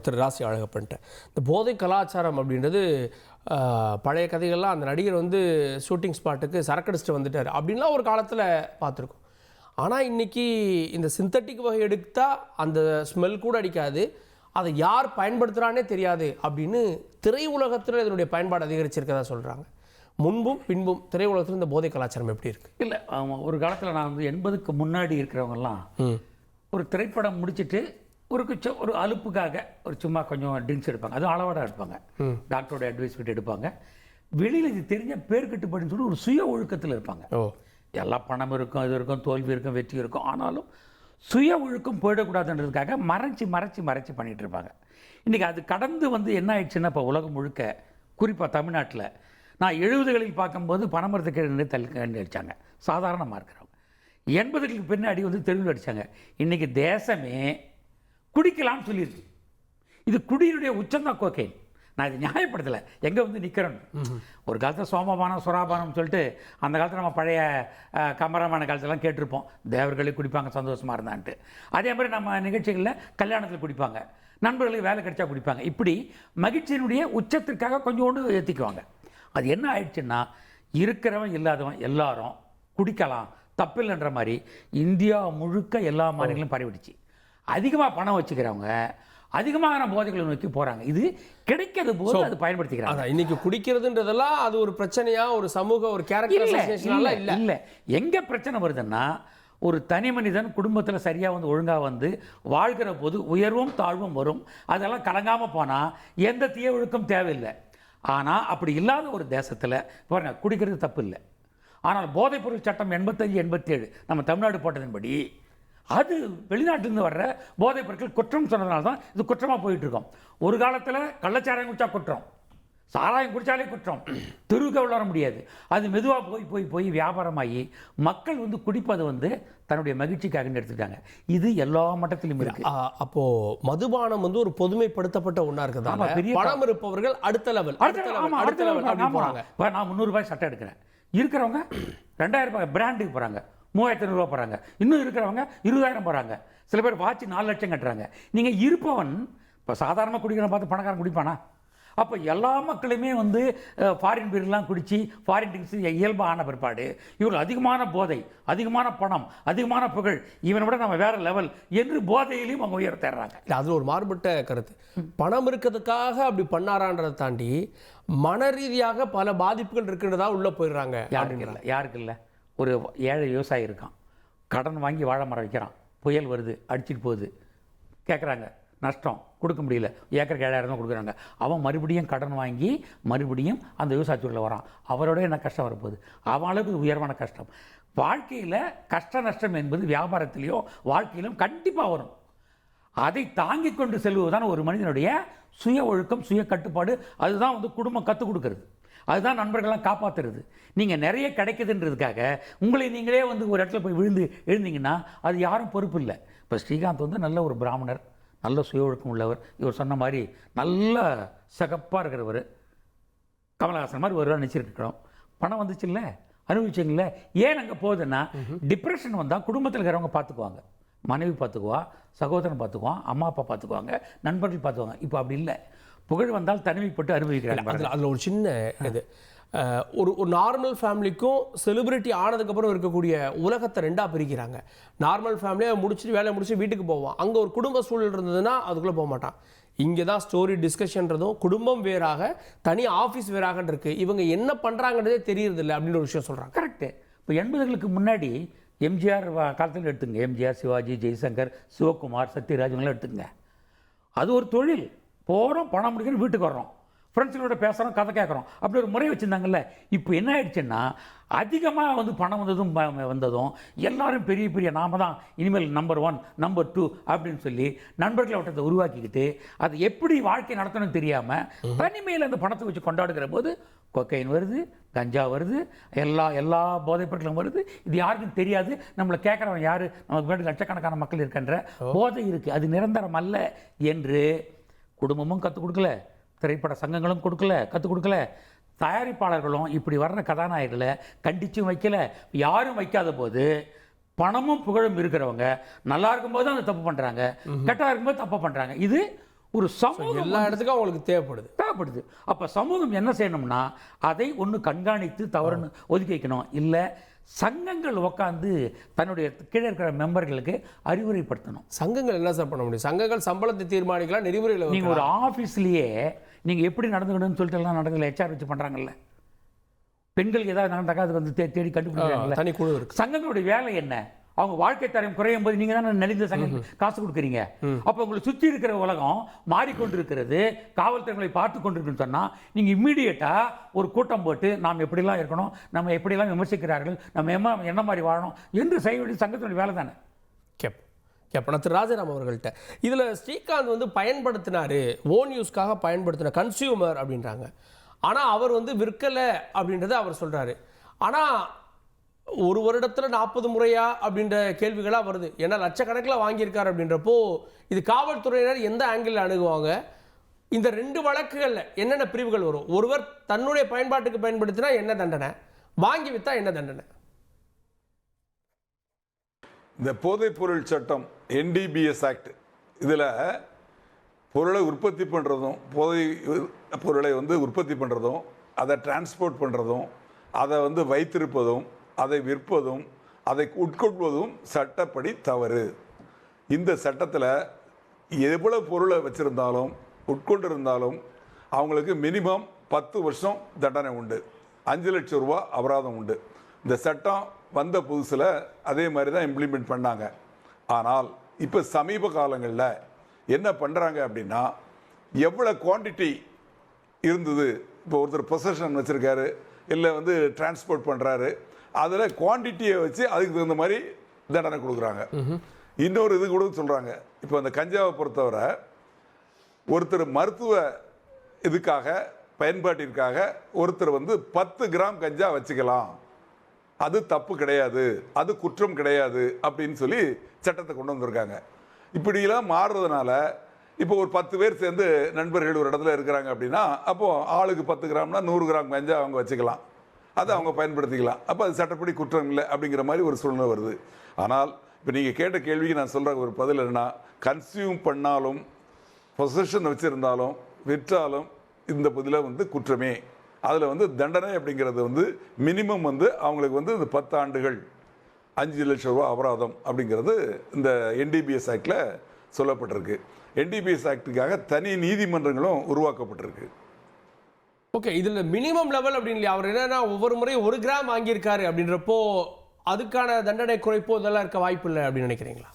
திரு ராசி அழகப்பன்ட்ட இந்த போதை கலாச்சாரம் அப்படின்றது பழைய கதைகள்லாம் அந்த நடிகர் வந்து ஷூட்டிங் ஸ்பாட்டுக்கு சரக்கடிச்சிட்டு வந்துட்டார் அப்படின்லாம் ஒரு காலத்தில் பார்த்துருக்கோம். ஆனால் இன்றைக்கி இந்த சிந்தட்டிக் வகை எடுத்தால் அந்த ஸ்மெல் கூட அடிக்காது, அதை யார் பயன்படுத்துகிறானே தெரியாது அப்படின்னு திரை உலகத்தில் இதனுடைய பயன்பாடு அதிகரிச்சிருக்கதா சொல்கிறாங்க. முன்பும் பின்பும் திரை உலகத்தில் இந்த போதை கலாச்சாரம் எப்படி இருக்குது? இல்லை, ஒரு காலத்தில் நான் வந்து 80க்கு முன்னாடி இருக்கிறவங்கெல்லாம் ஒரு திரைப்படம் முடிச்சுட்டு ஒரு அலுப்புக்காக ஒரு சும்மா கொஞ்சம் ட்ரிங்க்ஸ் எடுப்பாங்க. அதுவும் அளவோட எடுப்பாங்க, டாக்டரோட அட்வைஸ் விட்டு எடுப்பாங்க. வெளியில் இது தெரிஞ்ச பேர் கட்டுப்பாடுன்னு சொல்லி ஒரு சுய ஒழுக்கத்தில் இருப்பாங்க. எல்லா பணம் இருக்கும், இது இருக்கும், தோல்வி இருக்கும், வெற்றி இருக்கும். ஆனாலும் சுய ஒழுக்கம் போயிடக்கூடாதுன்றதுக்காக மறைச்சி மறைச்சி மறைச்சி பண்ணிகிட்டு இருப்பாங்க. இன்றைக்கி அது கடந்து வந்து என்ன ஆயிடுச்சுன்னா, இப்போ உலகம் முழுக்க குறிப்பாக தமிழ்நாட்டில் நான் 70களில் பார்க்கும்போது பணமரத்துக்கு நின்று தள்ளி அடித்தாங்க, சாதாரணமாக இருக்கிறவங்க. 80களுக்கு பின்னாடி வந்து தெருவில் அடித்தாங்க. இன்றைக்கி தேசமே குடிக்கலாம்னு சொல்லியிருக்கு. இது குடியினுடைய உச்சந்தான் கோக்கைன். நான் இது நியாயப்படுத்தலை, எங்கே வந்து நிற்கிறேன்னு. ஒரு காலத்தில் சோமபானம் சுறாபானம் சொல்லிட்டு அந்த காலத்தில் நம்ம பழைய கமரமான காலத்திலலாம் கேட்டிருப்போம், தேவர்களே குடிப்பாங்க சந்தோஷமாக இருந்தான்ட்டு. அதே மாதிரி நம்ம நிகழ்ச்சிகளில் கல்யாணத்தில் குடிப்பாங்க, நண்பர்களுக்கு வேலை கிடைச்சா குடிப்பாங்க. இப்படி மகிழ்ச்சியினுடைய உச்சத்திற்காக கொஞ்சோண்டு ஏற்றிக்குவாங்க. அது என்ன ஆயிடுச்சுன்னா, இருக்கிறவன் இல்லாதவன் எல்லாரும் குடிக்கலாம் தப்பில்லைன்ற மாதிரி இந்தியா முழுக்க எல்லா மாநிலங்களும் பரவிடுச்சு. அதிகமாக பணம் வச்சுக்கிறவங்க அதிகமான போதைகளை நோக்கி போகிறாங்க. இது கிடைக்கிறது போது அது பயன்படுத்திக்கிறாங்க. இன்னைக்கு குடிக்கிறதுன்றதெல்லாம் அது ஒரு பிரச்சனையா, ஒரு சமூக ஒரு கேரக்டர் இல்லை. எங்கே பிரச்சனை வருதுன்னா, ஒரு தனி மனிதன் குடும்பத்தில் சரியாக வந்து ஒழுங்காக வந்து வாழ்கிற போது உயர்வும் தாழ்வும் வரும். அதெல்லாம் கலங்காமல் போனால் எந்த தீய ஒழுக்கம் தேவையில்லை. ஆனால் அப்படி இல்லாத ஒரு தேசத்தில் பாருங்க, குடிக்கிறது தப்பு இல்லை. ஆனால் போதைப்பொருள் சட்டம் 85-87 நம்ம தமிழ்நாடு போட்டதன்படி அது வெளிநாட்டிலேருந்து வர்ற போதைப் பொருட்கள் குற்றம் சொன்னதுனால தான் இது குற்றமாக போயிட்டுருக்கோம். ஒரு காலத்தில் கள்ளச்சாராயம் குடித்தா குற்றம், சாராயம் குடித்தாலே குற்றம், தெருவுக்கு வளர முடியாது. அது மெதுவாக போய் போய் போய் வியாபாரமாகி மக்கள் வந்து குடிப்பது வந்து தன்னுடைய மகிழ்ச்சிக்காக எடுத்துட்டாங்க. இது எல்லா மட்டத்திலும் இருக்கு. அப்போது மதுபானம் வந்து ஒரு பொதுமைப்படுத்தப்பட்ட ஒன்றா இருக்குது. பெரிய பணம் இருப்பவர்கள் அடுத்த லெவல் போகிறாங்க. இப்போ நான் 300 ரூபாய் சட்டை எடுக்கிறேன், இருக்கிறவங்க 2000 ரூபாய் பிராண்டுக்கு போகிறாங்க, 3500 ரூபா போகிறாங்க. இன்னும் இருக்கிறவங்க 20,000 போகிறாங்க. சில பேர் வாட்சி 4 லட்சம் கட்டுறாங்க. நீங்கள் இருப்பவன் இப்போ சாதாரணமாக குடிக்கிறவன் பார்த்து பணக்காரன் குடிப்பானா? அப்போ எல்லா மக்களுமே வந்து ஃபாரின் பீர்லாம் குடித்து ஃபாரின் ட்ரிங்க்ஸ் இயல்பாக ஆன பிற்பாடு இவர்கள் அதிகமான போதை, அதிகமான பணம், அதிகமான புகழ், இவனை விட நம்ம வேறு லெவல் என்று போதையிலையும் அவங்க உயர தேடுறாங்க. இல்லை, அது ஒரு மாறுபட்ட கருத்து. பணம் இருக்கிறதுக்காக அப்படி பண்ணாரான்றதை தாண்டி மன ரீதியாக பல பாதிப்புகள் இருக்கின்றதா உள்ளே போயிடுறாங்க. யாருக்கு இல்லை? ஒரு ஏழை விவசாயி இருக்கான், கடன் வாங்கி வாழை மரம் வைக்கிறான், புயல் வருது அடிச்சிட்டு போகுது, கேட்குறாங்க, நஷ்டம் கொடுக்க முடியல, ஏக்கருக்கு 7,000 தான் கொடுக்குறாங்க. அவன் மறுபடியும் கடன் வாங்கி மறுபடியும் அந்த விவசாயத்துக்குள்ளே வரான். அவரோட என்ன கஷ்டம் வரப்போகுது? அவளுக்கு உயர்வான கஷ்டம். வாழ்க்கையில் கஷ்ட நஷ்டம் என்பது வியாபாரத்திலையோ வாழ்க்கையிலும் கண்டிப்பாக வரும். அதை தாங்கி கொண்டு செல்வதுதான் ஒரு மனிதனுடைய சுய ஒழுக்கம், சுய கட்டுப்பாடு. அதுதான் வந்து குடும்பம் கற்றுக் கொடுக்கறது, அதுதான் நண்பர்கள்லாம் காப்பாற்றுறது. நீங்கள் நிறைய கிடைக்குதுன்றதுக்காக உங்களை நீங்களே வந்து ஒரு இடத்துல போய் எழுந்தீங்கன்னா அது யாரும் பொறுப்பு இல்லை. இப்போ ஸ்ரீகாந்த் வந்து நல்ல ஒரு பிராமணர், நல்ல சுய ஒழுக்கம் உள்ளவர். இவர் சொன்ன மாதிரி நல்ல சிகப்பாக இருக்கிறவர், கமலஹாசன் மாதிரி ஒரு நினச்சிருக்கிறோம். பணம் வந்துச்சு இல்லை, அனுபவிச்சிங்கள. ஏன் அங்கே போகுதுன்னா, டிப்ரெஷன் வந்தால் குடும்பத்தில் இருக்கிறவங்க பார்த்துக்குவாங்க, மனைவி பார்த்துக்குவா, சகோதரன் பார்த்துக்குவான், அம்மா அப்பா பார்த்துக்குவாங்க, நண்பர்கள் பார்த்துக்குவாங்க. இப்போ அப்படி இல்லை. புகழ் வந்தால் தனிமைப்பட்டு அனுபவிக்கிறாங்க. அதில் ஒரு சின்ன இது, ஒரு நார்மல் ஃபேமிலிக்கும் செலிபிரிட்டி ஆனதுக்கப்புறம் இருக்கக்கூடிய உலகத்தை 2ஆக பிரிக்கிறாங்க. நார்மல் ஃபேமிலியை முடிச்சுட்டு வேலையை முடிச்சுட்டு வீட்டுக்கு போவான். அங்கே ஒரு குடும்ப சூழல் இருந்ததுன்னா அதுக்குள்ளே போக மாட்டான். இங்கே தான் ஸ்டோரி டிஸ்கஷன்றதும் குடும்பம் வேறாக தனி ஆஃபீஸ் வேறாகன்னு இருக்குது. இவங்க என்ன பண்ணுறாங்கன்றதே தெரியறதில்லை அப்படின்னு ஒரு விஷயம் சொல்கிறாங்க. கரெக்டு. இப்போ 80களுக்கு முன்னாடி எம்ஜிஆர் காலத்தில் எடுத்துங்க, எம்ஜிஆர், சிவாஜி, ஜெய்சங்கர், சிவகுமார், சத்யராஜ் இவங்களாம் எடுத்துங்க. அது ஒரு தொழில். போகிறோம், பணம் முடிக்கணும், வீட்டுக்கு வர்றோம், ஃப்ரெண்ட்ஸுகளோட பேசுகிறோம், கதை கேட்குறோம், அப்படி ஒரு முறை வச்சுருந்தாங்கல்ல. இப்போ என்ன ஆயிடுச்சுன்னா, அதிகமாக வந்து பணம் வந்ததும் எல்லாரும் பெரிய பெரிய நாம தான் இனிமேல் நம்பர் 1 நம்பர் 2 அப்படின்னு சொல்லி நண்பர்களை வட்டத்தை உருவாக்கிக்கிட்டு அது எப்படி வாழ்க்கை நடத்தணும்னு தெரியாமல் தனிமையில் அந்த பணத்தை வச்சு கொண்டாடுகிற போது கொக்கைன் வருது, கஞ்சா வருது, எல்லா போதைப் பொருட்களும் வருது. இது யாருக்கும் தெரியாது. நம்மளை கேட்குறவன் யார்? நமக்கு முன்னாடி லட்சக்கணக்கான மக்கள் இருக்கின்ற போதை இருக்குது. அது நிரந்தரம் அல்ல என்று குடும்பமும் கற்றுக் கொடுக்கல, திரைப்பட சங்கங்களும் கற்றுக் கொடுக்கல, தயாரிப்பாளர்களும் இப்படி வர்ற கதாநாயகர்களை கண்டிச்சும் வைக்கல. யாரும் வைக்காத போது பணமும் புகழும் இருக்கிறவங்க நல்லா இருக்கும்போது அந்த தப்பு பண்ணுறாங்க, கெட்டதாக இருக்கும்போது தப்பு பண்ணுறாங்க. இது ஒரு சமூகம் எல்லா இடத்துக்கும் அவங்களுக்கு தேவைப்படுது. அப்போ சமூகம் என்ன செய்யணும்னா அதை ஒன்று கண்காணித்து தவறுன்னு ஒதுக்கி வைக்கணும். இல்லை சங்கங்கள் உட்காந்து தன்னுடைய கீழே இருக்கிற மெம்பர்களுக்கு அறிவுரைப்படுத்தணும். சங்கங்கள் என்ன சார் பண்ண முடியும்? சங்கங்கள் சம்பளத்தை தீர்மானிக்கலாம், நெறிமுறையில். நீங்கள் ஒரு ஆஃபீஸ்லேயே நீங்கள் எப்படி நடந்துக்கணும்னு சொல்லிட்டு எல்லாம் நடக்கல, HR வச்சு பண்ணுறாங்கல்ல. பெண்களுக்கு ஏதாவது நடந்தாக்கா அது வந்து தேடி கண்டுபிடிக்கிறாங்கல்ல, தனி குழு இருக்கு. சங்கங்களுடைய வேலை என்ன? அவங்க வாழ்க்கை தரம் குறையும் போது நீங்க தானே நலிந்த சங்கம் காசு கொடுக்குறீங்க. அப்ப உங்களை சுற்றி இருக்கிற உலகம் மாறிக்கொண்டிருக்கிறது, காவல்துறைகளை பார்த்து கொண்டிருக்குன்னு சொன்னா நீங்க இம்மீடியட்டா ஒரு கூட்டம் போட்டு நாம் எப்படிலாம் இருக்கணும், நம்ம எப்படிலாம் விமர்சிக்கிறார்கள், நம்ம என்ன மாதிரி வாழணும் என்று செய்ய வேண்டிய சங்கத்தினுடைய வேலை தானே. கேப்டன் திரு ராஜாராம் அவர்கள்ட்ட இதில் ஸ்ரீகாந்த் வந்து பயன்படுத்தினாரு, ஓன் யூஸ்க்காக பயன்படுத்தின கன்சியூமர் அப்படின்றாங்க. ஆனால் அவர் வந்து விற்கலை அப்படின்றத அவர் சொல்கிறாரு. ஆனால் ஒரு வருடத்தில் 40 முறையா அப்படின்ற கேள்விகளாக வருது. ஏன்னா லட்சக்கணக்கில் வாங்கியிருக்காரு அப்படின்றப்போ இது காவல்துறையினர் எந்த ஆங்கிளில் அணுகுவாங்க? இந்த 2 வழக்குகளில் என்னென்ன பிரிவுகள் வரும்? ஒருவர் தன்னுடைய பயன்பாட்டுக்கு பயன்படுத்தினா என்ன தண்டனை, வாங்கி விற்றா என்ன தண்டனை? இந்த போதைப் பொருள் சட்டம் NDBS ஆக்ட், இதில் பொருளை உற்பத்தி பண்ணுறதும், போதை பொருளை வந்து உற்பத்தி பண்ணுறதும், அதை டிரான்ஸ்போர்ட் பண்ணுறதும், அதை வந்து வைத்திருப்பதும், அதை விற்பதும், அதை உட்கொள்வதும் சட்டப்படி தவறு. இந்த சட்டத்தில் எவ்வளவு பொருளை வச்சுருந்தாலும் உட்கொண்டிருந்தாலும் அவங்களுக்கு மினிமம் 10 வருஷம் தண்டனை உண்டு, 5 லட்சம் ரூபா அபராதம் உண்டு. இந்த சட்டம் வந்த புதுசில் அதே மாதிரி தான் இம்ப்ளிமெண்ட் பண்ணாங்க. ஆனால் இப்போ சமீப காலங்களில் என்ன பண்ணுறாங்க அப்படின்னா, எவ்வளோ குவான்டிட்டி இருந்தது, இப்போ ஒருத்தர் பொசஷன் வச்சுருக்காரு, இல்லை வந்து டிரான்ஸ்போர்ட் பண்ணுறாரு, அதில் குவான்டிட்டியை வச்சு அதுக்கு தகுந்த மாதிரி தண்டனை கொடுக்குறாங்க. இன்னொரு இது கூட சொல்கிறாங்க. இப்போ அந்த கஞ்சாவை பொறுத்தவரை ஒருத்தர் மருத்துவ இதுக்காக பயன்பாட்டிற்காக ஒருத்தர் வந்து 10 கிராம் கஞ்சா வச்சுக்கலாம், அது தப்பு கிடையாது, அது குற்றம் கிடையாது அப்படின்னு சொல்லி சட்டத்தை கொண்டு வந்திருக்காங்க. இப்படிலாம் மாறுறதுனால இப்போ ஒரு 10 பேர் சேர்ந்து நண்பர்கள் ஒரு இடத்துல இருக்கிறாங்க அப்படின்னா, அப்போது ஆளுக்கு 10 கிராம்னா 100 கிராம் கஞ்சா அவங்க வச்சுக்கலாம், அதை அவங்க பயன்படுத்திக்கலாம். அப்போ அது சட்டப்படி குற்றம் இல்லை அப்படிங்கிற மாதிரி ஒரு சூழ்நிலை வருது. ஆனால் இப்போ நீங்கள் கேட்ட கேள்விக்கு நான் சொல்கிற ஒரு பதில் என்னன்னா, கன்சியூம் பண்ணாலும் பொசஷன் வச்சுருந்தாலும் விற்றாலும் இந்த பதில வந்து குற்றமே. அதில் வந்து தண்டனை அப்படிங்கிறது வந்து மினிமம் வந்து அவங்களுக்கு வந்து இந்த 10 ஆண்டுகள் 5 லட்சம் ரூபா அபராதம் அப்படிங்கிறது இந்த NDBS ஆக்டில் சொல்லப்பட்டிருக்கு. NDBS ஆக்டுக்காக தனி நீதிமன்றங்களும் உருவாக்கப்பட்டிருக்கு. ஓகே, இதில் மினிமம் லெவல் அப்படின்னு அவர் என்னன்னா ஒவ்வொரு முறையும் 1 கிராம் வாங்கியிருக்காரு அப்படின்றப்போ அதுக்கான தண்டனை குறைப்போ இதெல்லாம் இருக்க வாய்ப்பு இல்லை அப்படின்னு நினைக்கிறீங்களா?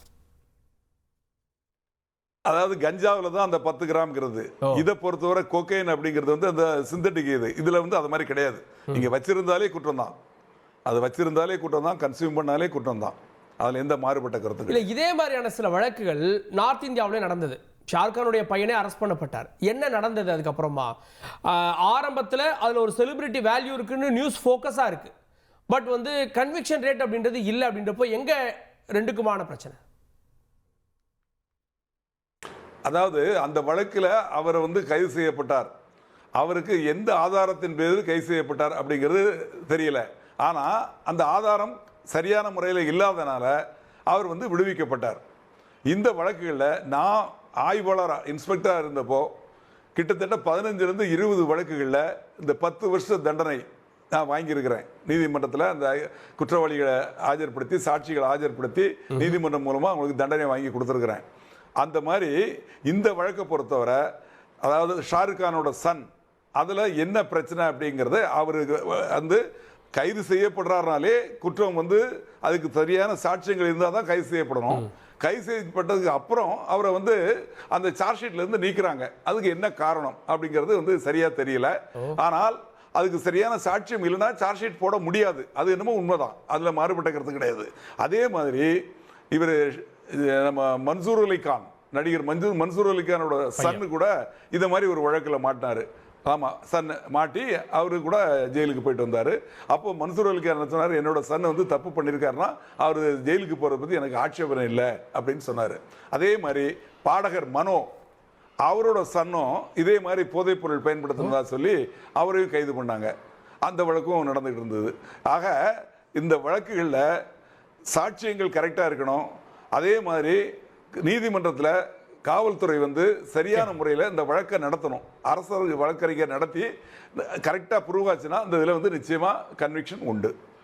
அதாவது கஞ்சாவில் தான் அந்த 10 கிராம்ங்கிறது. இதை பொறுத்தவரை கோக்கைன் அப்படிங்கிறது வந்து அந்த சிந்தட்டிக் இதில் வந்து அது மாதிரி கிடையாது. நீங்கள் வச்சிருந்தாலே குற்றம் தான், அது வச்சிருந்தாலே குற்றம் தான், கன்சியூம் பண்ணாலே குற்றம் தான். அதில் எந்த மாறுபட்ட கருத்து இல்லை. இதே மாதிரியான சில வழக்குகள் நார்த் இந்தியாவிலே நடந்தது. ஷாருக்கானுடைய பையனே அரெஸ்ட் பண்ணப்பட்டார். என்ன நடந்தது அதுக்கப்புறமா? ஆரம்பத்தில் அதில் ஒரு செலிபிரிட்டி வேல்யூ இருக்குன்னு நியூஸ் ஃபோக்கஸாக இருக்கு. பட் வந்து கன்விக்ஷன் ரேட் அப்படின்றது இல்லை அப்படின்றப்போ எங்கே ரெண்டுக்குமான பிரச்சனை? அதாவது அந்த வழக்கில் அவர் வந்து கைது செய்யப்பட்டார், அவருக்கு எந்த ஆதாரத்தின் பேரில் கைது செய்யப்பட்டார் அப்படிங்கிறது தெரியல. ஆனால் அந்த ஆதாரம் சரியான முறையில் இல்லாதனால அவர் வந்து விடுவிக்கப்பட்டார். இந்த வழக்குகளில் நான் ஆய்வாளராக இன்ஸ்பெக்டராக இருந்தப்போ கிட்டத்தட்ட 15 to 20 வழக்குகளில் இந்த 10 வருஷ தண்டனை நான் வாங்கியிருக்கிறேன். நீதிமன்றத்தில் அந்த குற்றவாளிகளை ஆஜர்படுத்தி, சாட்சிகளை ஆஜர்படுத்தி நீதிமன்றம் மூலமாக அவங்களுக்கு தண்டனை வாங்கி கொடுத்துருக்குறேன். அந்த மாதிரி இந்த வழக்கை பொறுத்தவரை, அதாவது ஷாருக்கானோட சன், அதில் என்ன பிரச்சனை அப்படிங்கிறது, அவருக்கு வந்து கைது செய்யப்படுறாருனாலே குற்றம் வந்து அதுக்கு சரியான சாட்சியங்கள் இருந்தால் தான் கைது செய்யப்படணும். கைது செய்யப்பட்டதுக்கு அப்புறம் அவரை வந்து அந்த சார்ஜ் ஷீட்லேருந்து நீக்கிறாங்க. அதுக்கு என்ன காரணம் அப்படிங்கிறது வந்து சரியாக தெரியல. ஆனால் அதுக்கு சரியான சாட்சியம் இல்லைன்னா சார்ஜ் ஷீட் போட முடியாது. அது என்னமோ உண்மைதான், அதில் மாறுபட்ட கருத்து கிடையாது. அதே மாதிரி இவர் நம்ம மன்சூர் அலிகான், நடிகர் மன்சூர் அலிகானோட சன்னு கூட இந்த மாதிரி ஒரு வழக்கில் மாட்டினார். ஆமாம், சன் மாட்டி அவரு கூட ஜெயிலுக்கு போயிட்டு வந்தார். அப்போ மன்சூர் அலிகான் என்ன சொன்னார், என்னோட சன் வந்து தப்பு பண்ணியிருக்காருன்னா அவர் ஜெயிலுக்கு போகிறத பற்றி எனக்கு ஆட்சேபனை இல்லை அப்படின்னு சொன்னார். அதே மாதிரி பாடகர் மனோ, அவரோட சன்னும் இதே மாதிரி போதைப் பொருள் பயன்படுத்தினதா சொல்லி அவரையும் கைது பண்ணாங்க. அந்த வழக்கும் நடந்துகிட்டு இருந்தது. ஆக இந்த வழக்குகளில் சாட்சியங்கள் கரெக்டாக இருக்கணும். அதே மாதிரி நீதிமன்றத்தில் காவல்துறை வந்து சரியான முறையில் இந்த வழக்கை நடத்தணும். அரசு வழக்கறிஞர் நடத்தி கரெக்டாக ப்ரூவ் ஆச்சுன்னா இந்த இதில் வந்து நிச்சயமாக கன்விக்ஷன் உண்டு.